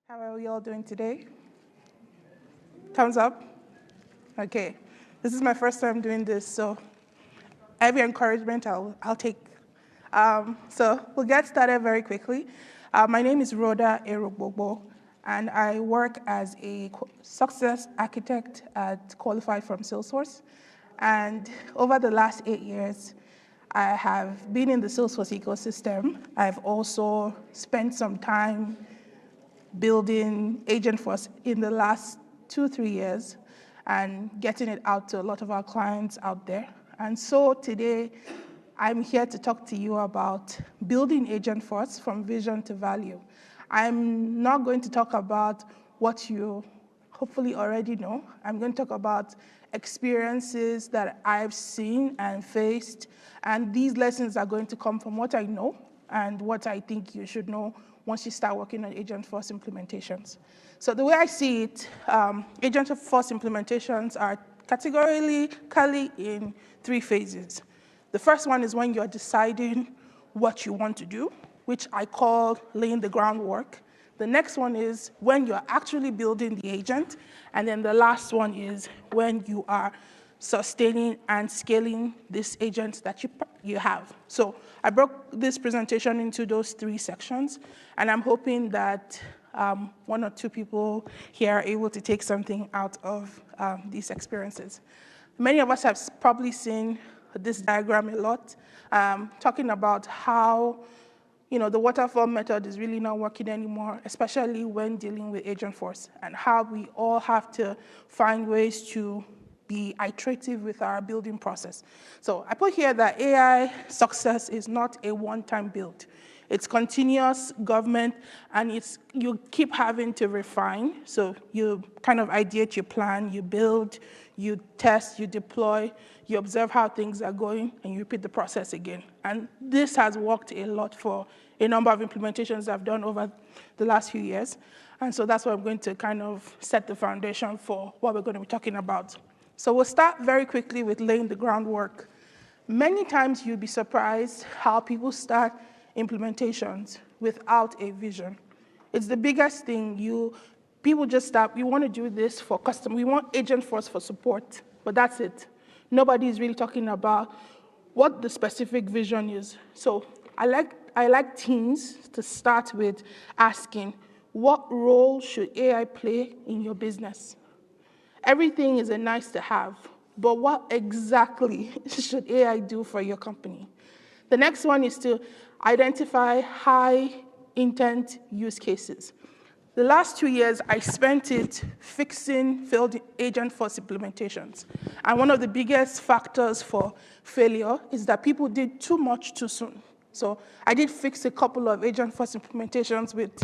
How are we all doing today? Thumbs up? Okay. This is my first time doing this, so every encouragement I'll take. So we'll get started very quickly. My name is Rhoda Erogbogbo, and I work as a success architect at Qualified from Salesforce. And over the last 8 years, I have been in the Salesforce ecosystem. I've also spent some time building Agentforce in the last 2-3 years and getting it out to a lot of our clients out there. And so today, I'm here to talk to you about building Agentforce from vision to value. I'm not going to talk about what you hopefully already know. I'm going to talk about experiences that I've seen and faced, and these lessons are going to come from what I know and what I think you should know once you start working on Agentforce implementations. So the way I see it, Agentforce implementations are categorically in 3 phases. The first one is when you're deciding what you want to do, which I call laying the groundwork. The next one is when you're actually building the agent. And then the last one is when you are sustaining and scaling this agent that you have. So I broke this presentation into those 3 sections, and I'm hoping that 1 or 2 people here are able to take something out of these experiences. Many of us have probably seen this diagram a lot, talking about how the waterfall method is really not working anymore, especially when dealing with Agentforce, and how we all have to find ways to be iterative with our building process. So I put here that AI success is not a one-time build. It's continuous government, and you keep having to refine. So you kind of ideate your plan, you build, you test, you deploy, you observe how things are going, and you repeat the process again. And this has worked a lot for a number of implementations I've done over the last few years. And so that's what I'm going to kind of set the foundation for what we're going to be talking about. So we'll start very quickly with laying the groundwork. Many times you'll be surprised how people start implementations without a vision. It's the biggest thing. People just start, we want to do this for custom. We want Agentforce for support, but that's it. Nobody is really talking about what the specific vision is. So I like teams to start with asking, what role should AI play in your business? Everything is a nice to have, but what exactly should AI do for your company? The next one is to identify high intent use cases. The last 2 years, I spent it fixing failed Agentforce implementations. And one of the biggest factors for failure is that people did too much too soon. So I did fix a couple of Agentforce implementations with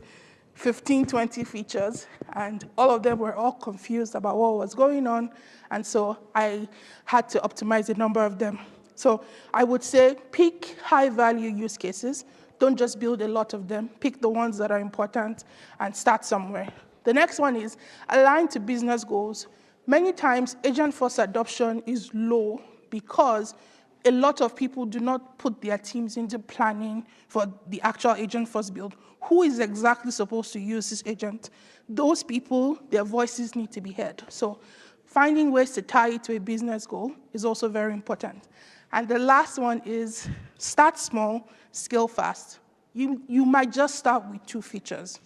15, 20 features, and all of them were all confused about what was going on, and so I had to optimize a number of them. So I would say pick high-value use cases. Don't just build a lot of them. Pick the ones that are important and start somewhere. The next one is align to business goals. Many times, Agentforce adoption is low because a lot of people do not put their teams into planning for the actual Agentforce build. Who is exactly supposed to use this agent? Those people, their voices need to be heard. So finding ways to tie it to a business goal is also very important. And the last one is start small, scale fast. You might just start with 2 features,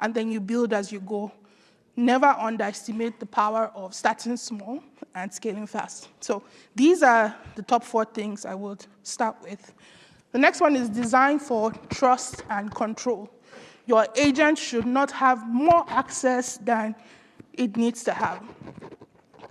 and then you build as you go. Never underestimate the power of starting small and scaling fast. So these are the top 4 things I would start with. The next one is design for trust and control. Your agent should not have more access than it needs to have.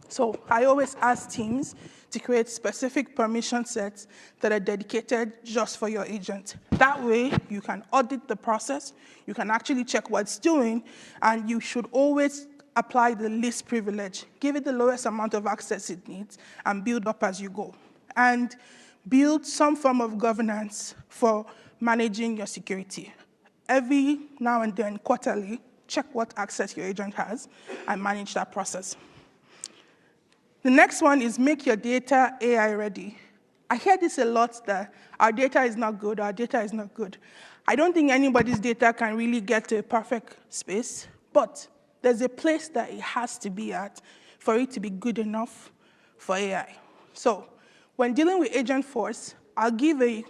So I always ask teams to create specific permission sets that are dedicated just for your agent. That way, you can audit the process, you can actually check what it's doing, and you should always apply the least privilege. Give it the lowest amount of access it needs, and build up as you go. And build some form of governance for managing your security. Every now and then, quarterly, check what access your agent has and manage that process. The next one is make your data AI ready. I hear this a lot, that our data is not good, our data is not good. I don't think anybody's data can really get to a perfect space, But there's a place that it has to be at for it to be good enough for AI. So when dealing with Agentforce, I'll give a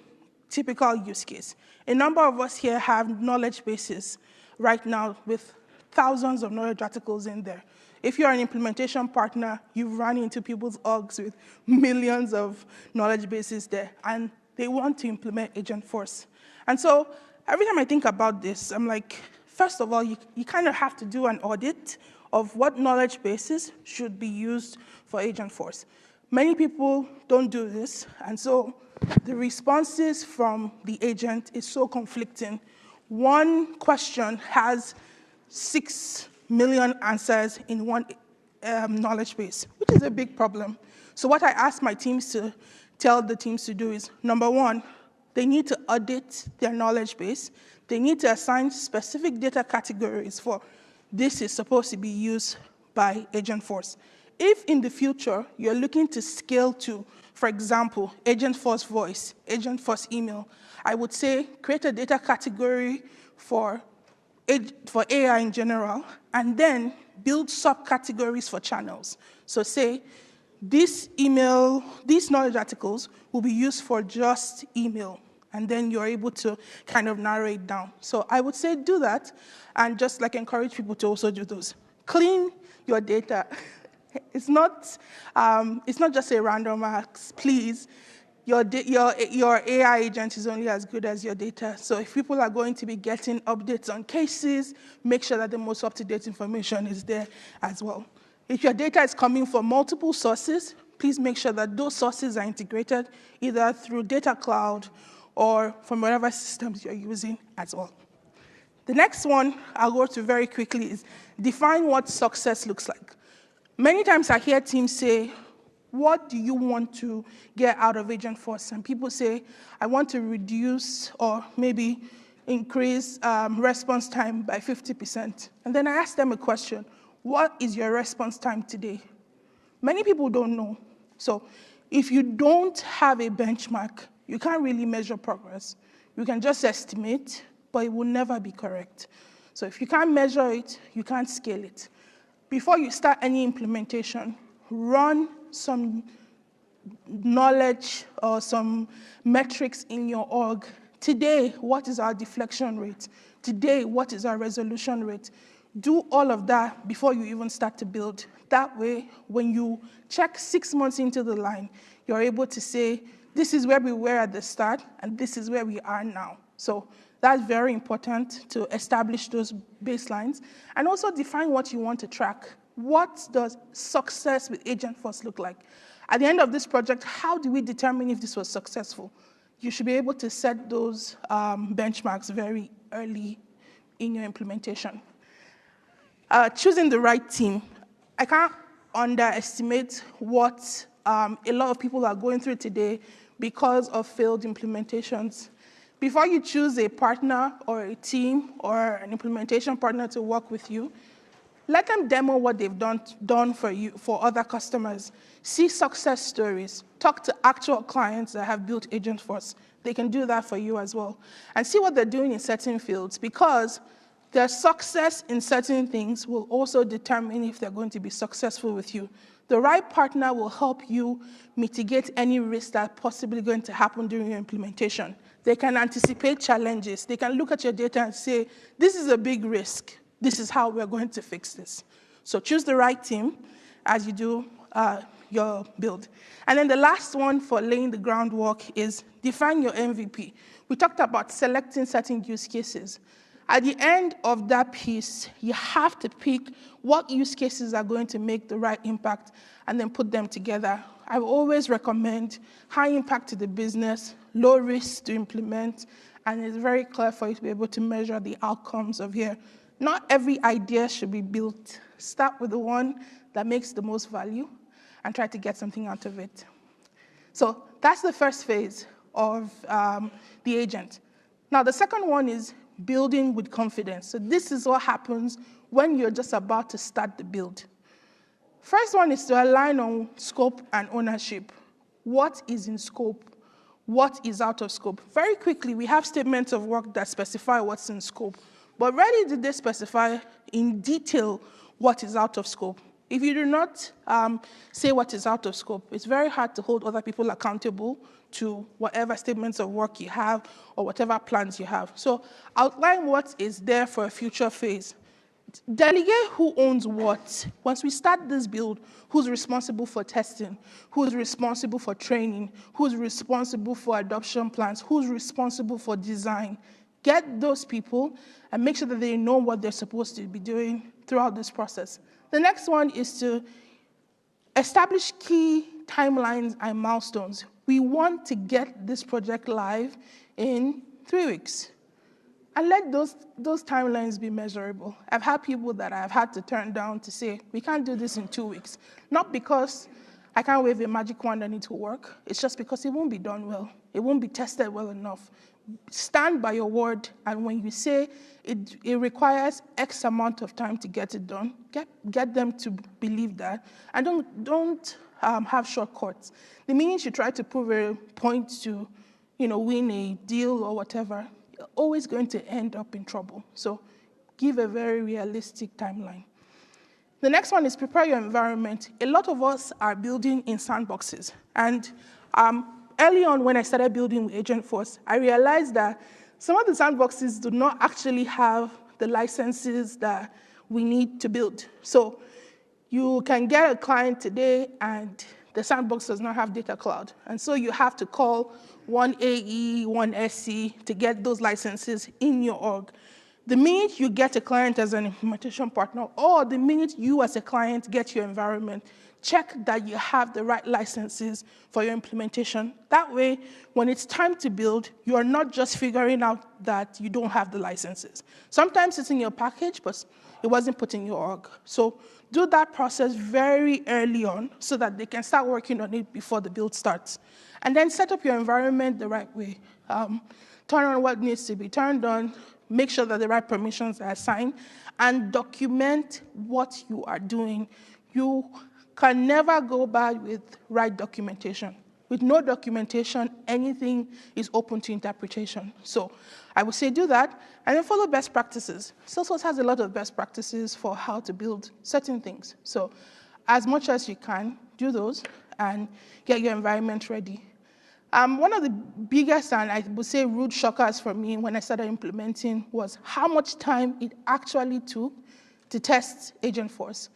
typical use case. A number of us here have knowledge bases right now with thousands of knowledge articles in there. If you're an implementation partner, you've run into people's orgs with millions of knowledge bases there, and they want to implement Agentforce. And so every time I think about this, I'm like, first of all, you kind of have to do an audit of what knowledge bases should be used for Agentforce. Many people don't do this, and so the responses from the agent is so conflicting. One question has 6 million answers in one knowledge base, which is a big problem. So what I ask my teams to tell the teams to do is, number one, they need to audit their knowledge base. They need to assign specific data categories for this is supposed to be used by Agentforce. If in the future you're looking to scale to, for example, Agentforce Voice, Agentforce Email, I would say create a data category for AI in general, and then build subcategories for channels. So say, these knowledge articles will be used for just email, and then you're able to kind of narrow it down. So I would say do that, and just like encourage people to also do those. Clean your data. It's not just a random act, please. Your AI agent is only as good as your data. So if people are going to be getting updates on cases, make sure that the most up-to-date information is there as well. If your data is coming from multiple sources, please make sure that those sources are integrated either through Data Cloud or from whatever systems you're using as well. The next one I'll go to very quickly is define what success looks like. Many times I hear teams say, what do you want to get out of Agentforce? And people say, I want to reduce or maybe increase response time by 50%. And then I ask them a question, what is your response time today? Many people don't know. So if you don't have a benchmark, you can't really measure progress. You can just estimate, but it will never be correct. So if you can't measure it, you can't scale it. Before you start any implementation, run some knowledge or some metrics in your org. Today, what is our deflection rate? Today, what is our resolution rate? Do all of that before you even start to build. That way, when you check 6 months into the line, you're able to say, this is where we were at the start, and this is where we are now. So that's very important to establish those baselines, and also define what you want to track. What does success with Agentforce look like? At the end of this project, how do we determine if this was successful? You should be able to set those benchmarks very early in your implementation. Choosing the right team. I can't underestimate what a lot of people are going through today because of failed implementations. Before you choose a partner or a team or an implementation partner to work with you, let them demo what they've done for you, for other customers. See success stories. Talk to actual clients that have built Agentforce. They can do that for you as well. And see what they're doing in certain fields, because their success in certain things will also determine if they're going to be successful with you. The right partner will help you mitigate any risk that's possibly going to happen during your implementation. They can anticipate challenges. They can look at your data and say, this is a big risk. This is how we're going to fix this. So choose the right team as you do your build. And then the last one for laying the groundwork is define your MVP. We talked about selecting certain use cases. At the end of that piece, you have to pick what use cases are going to make the right impact and then put them together. I always recommend high impact to the business, low risk to implement, and it's very clear for you to be able to measure the outcomes of here. Not every idea should be built. Start with the one that makes the most value and try to get something out of it. So that's the first phase of the agent. Now, the second one is building with confidence. So this is what happens when you're just about to start the build. First one is to align on scope and ownership. What is in scope? What is out of scope? Very quickly, we have statements of work that specify what's in scope. But rarely did they specify in detail what is out of scope. If you do not say what is out of scope, it's very hard to hold other people accountable to whatever statements of work you have or whatever plans you have. So outline what is there for a future phase. Delegate who owns what. Once we start this build, who's responsible for testing, who's responsible for training, who's responsible for adoption plans, who's responsible for design. Get those people and make sure that they know what they're supposed to be doing throughout this process. The next one is to establish key timelines and milestones. We want to get this project live in 3 weeks. And let those timelines be measurable. I've had people that I've had to turn down to say, we can't do this in 2 weeks. Not because I can't wave a magic wand and it will work. It's just because it won't be done well. It won't be tested well enough. Stand by your word, and when you say it requires X amount of time to get it done, get them to believe that, and don't have shortcuts. The minute you try to prove a point to, win a deal or whatever, you're always going to end up in trouble. So give a very realistic timeline. The next one is prepare your environment. A lot of us are building in sandboxes, and early on, when I started building with Agentforce, I realized that some of the sandboxes do not actually have the licenses that we need to build. So you can get a client today, and the sandbox does not have data cloud. And so you have to call one AE, one SC to get those licenses in your org. The minute you get a client as an implementation partner, or the minute you as a client get your environment, check that you have the right licenses for your implementation. That way, when it's time to build, you are not just figuring out that you don't have the licenses. Sometimes it's in your package, but it wasn't put in your org. So do that process very early on so that they can start working on it before the build starts. And then set up your environment the right way. Turn on what needs to be turned on, make sure that the right permissions are assigned, and document what you are doing. You can never go bad with right documentation. With no documentation, anything is open to interpretation. So I would say do that, and then follow best practices. Salesforce has a lot of best practices for how to build certain things. So as much as you can, do those and get your environment ready. One of the biggest, and I would say rude shockers for me when I started implementing, was how much time it actually took to test Agentforce.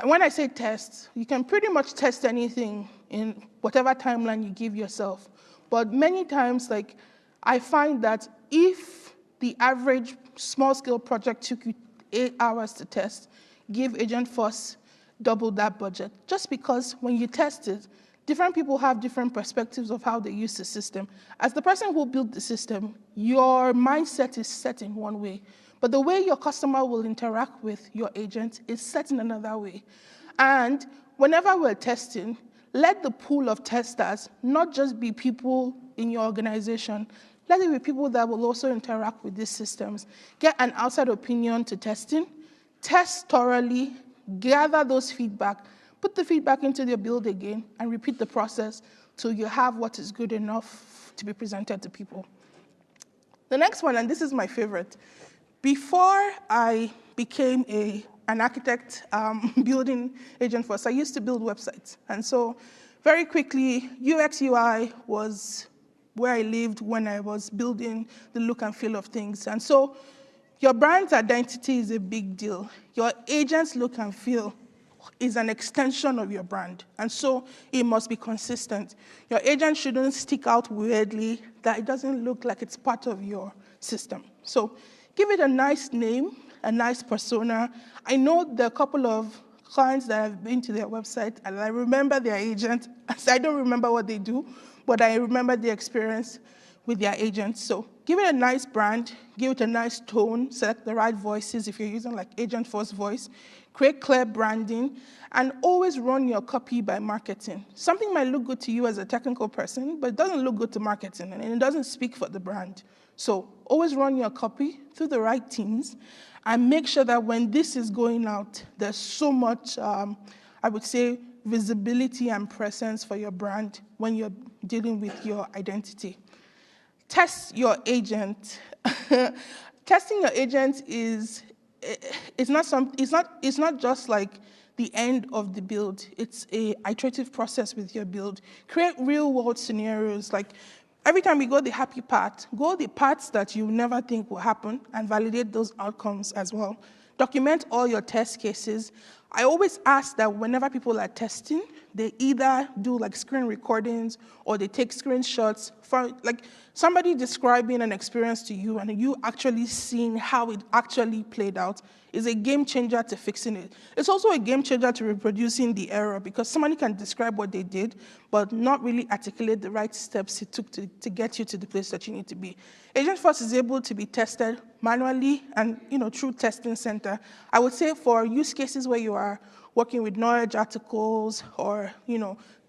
When I say test, you can pretty much test anything in whatever timeline you give yourself. But many times, I find that if the average small-scale project took you 8 hours to test, give Agentforce double that budget. Just because when you test it, different people have different perspectives of how they use the system. As the person who built the system, your mindset is set in one way. But the way your customer will interact with your agent is set in another way. And whenever we're testing, let the pool of testers not just be people in your organization, let it be people that will also interact with these systems. Get an outside opinion to testing, test thoroughly, gather those feedback, put the feedback into your build again, and repeat the process till you have what is good enough to be presented to people. The next one, and this is my favorite. Before I became an architect building Agentforce, I used to build websites. And so very quickly, UX UI was where I lived when I was building the look and feel of things. And so your brand's identity is a big deal. Your agent's look and feel is an extension of your brand. And so it must be consistent. Your agent shouldn't stick out weirdly, that it doesn't look like it's part of your system. So give it a nice name, a nice persona. I know there are a couple of clients that have been to their website, and I remember their agent. I don't remember what they do, but I remember the experience with their agent. So give it a nice brand, give it a nice tone, select the right voices if you're using Agentforce voice, create clear branding, and always run your copy by marketing. Something might look good to you as a technical person, but it doesn't look good to marketing, and it doesn't speak for the brand. So always run your copy through the right teams, and make sure that when this is going out, there's so much, I would say, visibility and presence for your brand when you're dealing with your identity. Test your agent. testing your agent it's not just like the end of the build. It's a iterative process with your build. Create real world scenarios. Like every time you go the happy part, go the parts that you never think will happen and validate those outcomes as well. Document all your test cases. I always ask that whenever people are testing, they either do like screen recordings or they take screenshots for like somebody describing an experience to you and you actually seeing how it actually played out is a game changer to fixing it. It's also a game changer to reproducing the error because somebody can describe what they did but not really articulate the right steps it took to get you to the place that you need to be. Agentforce is able to be tested manually and through testing center. I would say for use cases where you are working with knowledge articles or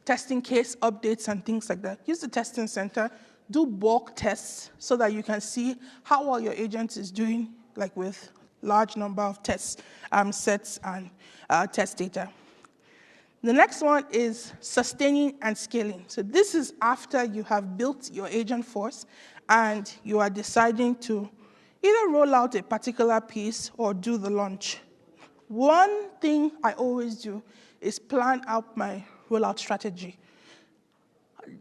testing case updates and things like that, use the testing center, do bulk tests so that you can see how well your agent is doing, like with large number of test sets and test data. The next one is sustaining and scaling. So this is after you have built your Agentforce and you are deciding to either roll out a particular piece or do the launch. One thing I always do is plan out my rollout strategy.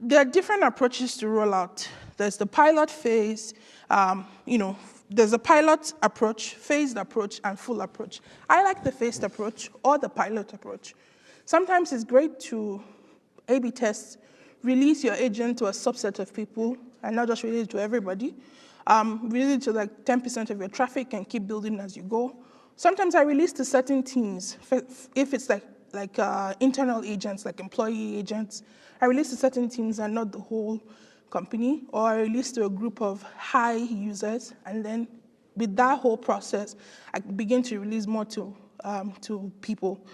There are different approaches to rollout. There's the pilot phase, there's a pilot approach, phased approach, and full approach. I like the phased approach or the pilot approach. Sometimes it's great to A/B test, release your agent to a subset of people, and not just release it to everybody. Release it to like 10% of your traffic and keep building as you go. Sometimes I release to certain teams. If it's like internal agents, like employee agents, I release to certain teams and not the whole company, or I release to a group of high users, and then with that whole process, I begin to release more to people.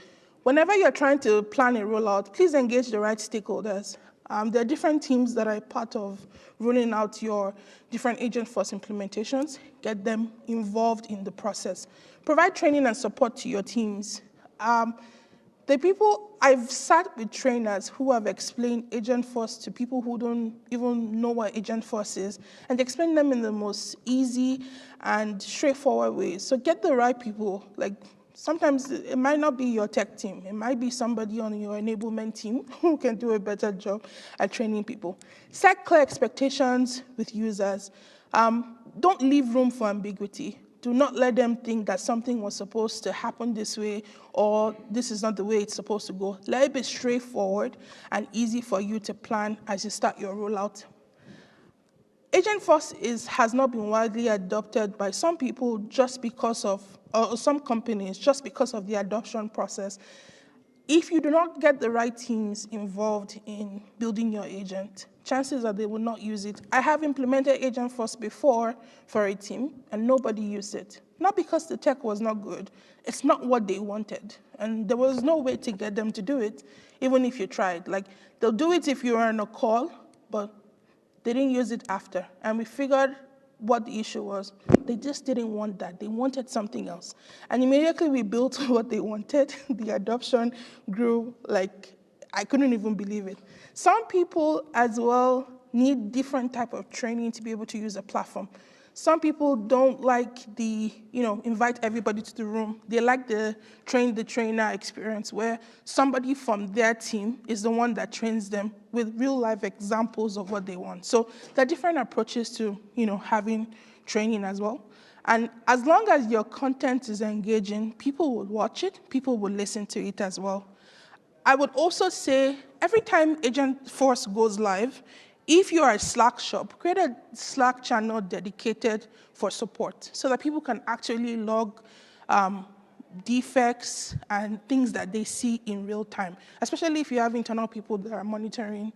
Whenever you're trying to plan a rollout, please engage the right stakeholders. There are different teams that are part of rolling out your different Agentforce implementations. Get them involved in the process. Provide training and support to your teams. I've sat with trainers who have explained Agentforce to people who don't even know what Agentforce is, and explain them in the most easy and straightforward way. So get the right people. Like sometimes it might not be your tech team. It might be somebody on your enablement team who can do a better job at training people. Set clear expectations with users. Don't leave room for ambiguity. Do not let them think that something was supposed to happen this way or this is not the way it's supposed to go. Let it be straightforward and easy for you to plan as you start your rollout. Agentforce has not been widely adopted by some people just because of, or some companies just because of the adoption process. If you do not get the right teams involved in building your agent, chances are they will not use it. I have implemented Agentforce before for a team, and nobody used it. Not because the tech was not good. It's not what they wanted. And there was no way to get them to do it, even if you tried. Like, they'll do it if you're on a call, but they didn't use it after. And we figured what the issue was. They just didn't want that. They wanted something else. And immediately we built what they wanted. The adoption grew like, I couldn't even believe it. Some people as well need different type of training to be able to use a platform. Some people don't like the, invite everybody to the room. They like the train the trainer experience where somebody from their team is the one that trains them with real life examples of what they want. So there are different approaches to, having training as well. And as long as your content is engaging, people will watch it, people will listen to it as well. I would also say every time Agentforce goes live, if you're a Slack shop, create a Slack channel dedicated for support so that people can actually log defects and things that they see in real time, especially if you have internal people that are monitoring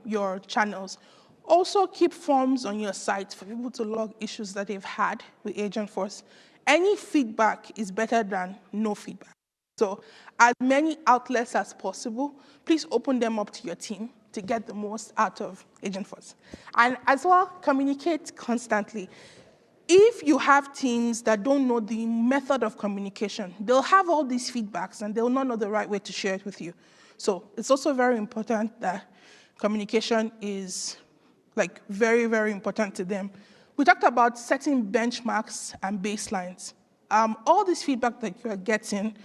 your channels. Also, keep forms on your site for people to log issues that they've had with Agentforce. Any feedback is better than no feedback. So as many outlets as possible, please open them up to your team to get the most out of Agentforce. And as well, communicate constantly. If you have teams that don't know the method of communication, they'll have all these feedbacks and they'll not know the right way to share it with you. So it's also very important that communication is very, very important to them. We talked about setting benchmarks and baselines. All this feedback that you are getting,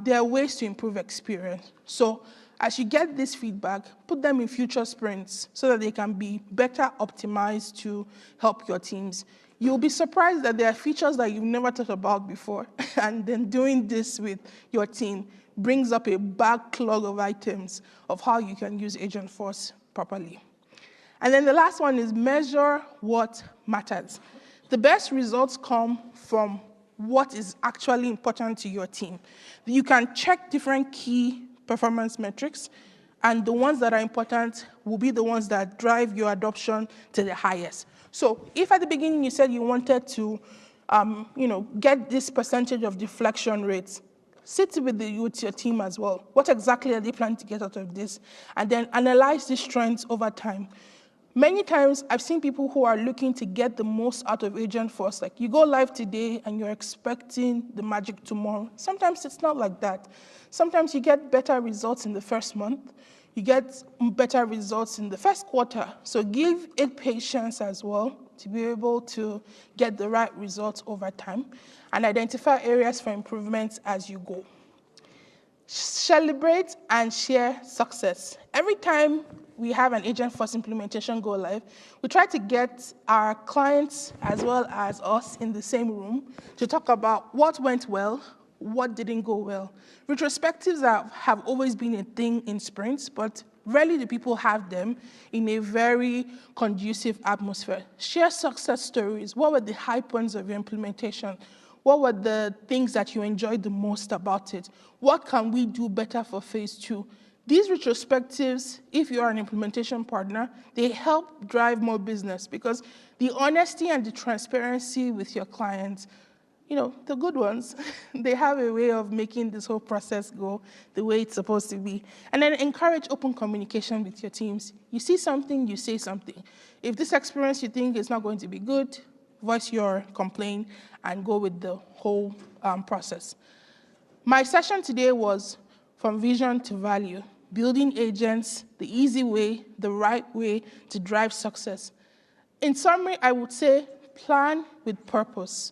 there are ways to improve experience. So as you get this feedback, put them in future sprints so that they can be better optimized to help your teams. You'll be surprised that there are features that you've never thought about before, and then doing this with your team brings up a backlog of items of how you can use Agentforce properly. And then the last one is measure what matters. The best results come from what is actually important to your team. You can check different key performance metrics, and the ones that are important will be the ones that drive your adoption to the highest. So if at the beginning you said you wanted to get this percentage of deflection rates, sit with your team as well. What exactly are they planning to get out of this? And then analyze these trends over time. Many times, I've seen people who are looking to get the most out of Agentforce. Like, you go live today, and you're expecting the magic tomorrow. Sometimes it's not like that. Sometimes you get better results in the first month. You get better results in the first quarter. So give it patience as well to be able to get the right results over time, and identify areas for improvements as you go. Celebrate and share success. Every time we have an Agentforce implementation go live, we try to get our clients as well as us in the same room to talk about what went well, what didn't go well. Retrospectives have always been a thing in sprints, but rarely do people have them in a very conducive atmosphere. Share success stories. What were the high points of your implementation? What were the things that you enjoyed the most about it? What can we do better for phase 2? These retrospectives, if you are an implementation partner, they help drive more business because the honesty and the transparency with your clients, the good ones, they have a way of making this whole process go the way it's supposed to be. And then encourage open communication with your teams. You see something, you say something. If this experience you think is not going to be good, voice your complaint and go with the whole process. My session today was from vision to value, building agents the easy way, the right way to drive success. In summary, I would say plan with purpose.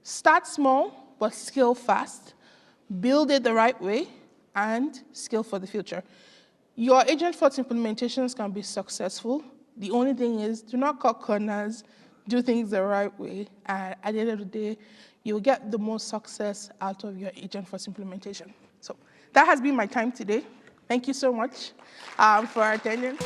Start small, but scale fast. Build it the right way, and scale for the future. Your Agentforce implementations can be successful. The only thing is, do not cut corners, do things the right way, and at the end of the day, you'll get the most success out of your Agentforce implementation. So that has been my time today. Thank you so much for attending.